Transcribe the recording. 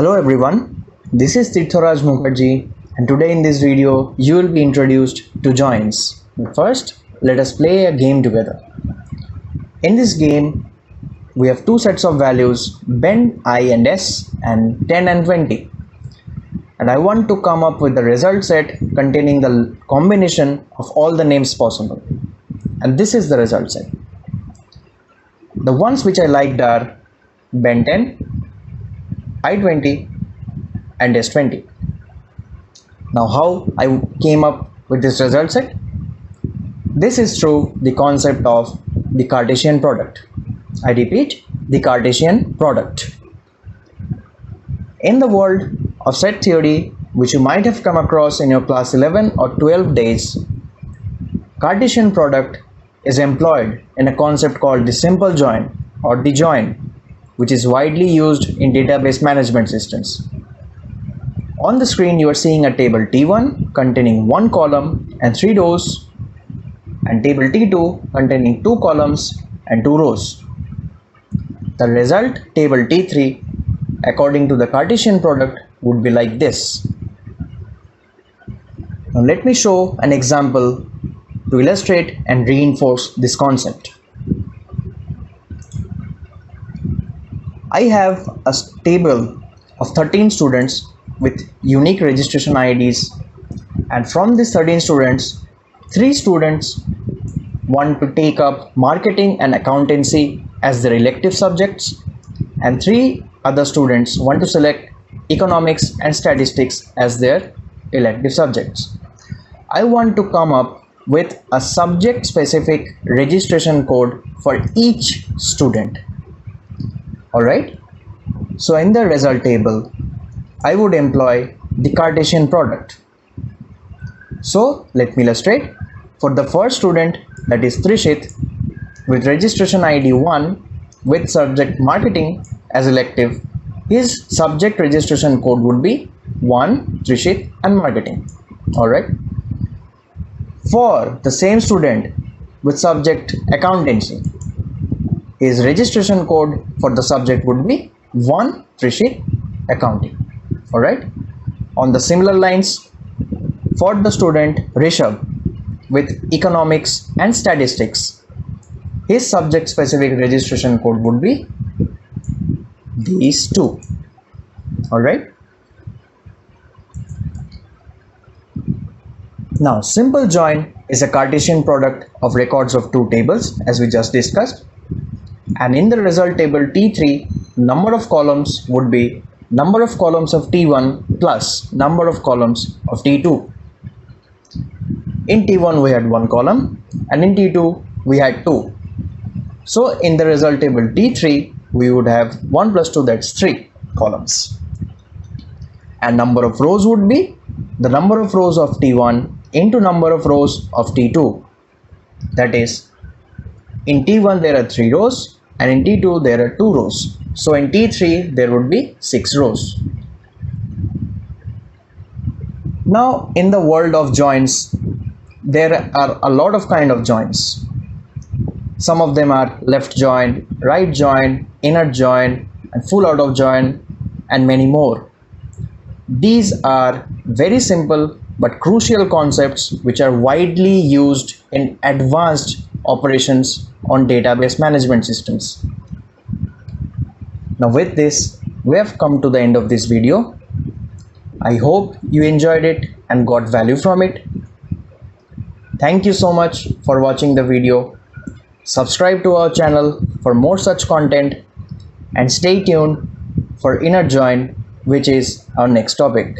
Hello everyone, this is Tirtharaj Mukherjee, and today in this video you will be introduced to joins. But first, let us play a game together. In this game, we have two sets of values, Ben, I and S, and 10 and 20. And I want to come up with the result set containing the combination of all the names possible. And this is the result set. The ones which I liked are Ben 10, I20 and S20. Now how I came up with this result set? This is through the concept of the Cartesian product. I repeat, the Cartesian product. In the world of set theory, which you might have come across in your class 11 or 12 days, Cartesian product is employed in a concept called the simple join or the join, which is widely used in database management systems. On the screen you are seeing a table T1 containing 1 column and 3 rows, and table T2 containing 2 columns and 2 rows. The result table T3 according to the Cartesian product would be like this. Now let me show an example to illustrate and reinforce this concept. I have a table of 13 students with unique registration IDs, and from these 13 students, 3 students want to take up marketing and accountancy as their elective subjects, and 3 other students want to select economics and statistics as their elective subjects. I want to come up with a subject specific registration code for each student. Alright, so in the result table, I would employ the Cartesian product. So let me illustrate. For the first student, that is Trishit, with registration ID 1 with subject marketing as elective, his subject registration code would be 1 Trishit and marketing. Alright. For the same student with subject accountancy, his registration code for the subject would be 1 Trishit accounting. Alright. On the similar lines, for the student Rishabh with economics and statistics, his subject specific registration code would be these two. Alright. Now simple join is a Cartesian product of records of two tables as we just discussed, and in the result table T3, number of columns would be number of columns of T1 plus number of columns of T2. In T1 we had 1 column and in T2 we had 2. So in the result table T3 we would have 1 plus 2, that's 3 columns. And number of rows would be the number of rows of T1 into number of rows of T2. That is, in T1 there are 3 rows and in T2 there are 2 rows. So in T3 there would be 6 rows. Now in the world of joins, there are a lot of kind of joins. Some of them are left join, right join, inner join, and full out of join, and many more. These are very simple but crucial concepts which are widely used in advanced operations on database management systems. Now with this, we have come to the end of this video. I hope you enjoyed it and got value from it. Thank you so much for watching the video. Subscribe to our channel for more such content and stay tuned for inner join, which is our next topic.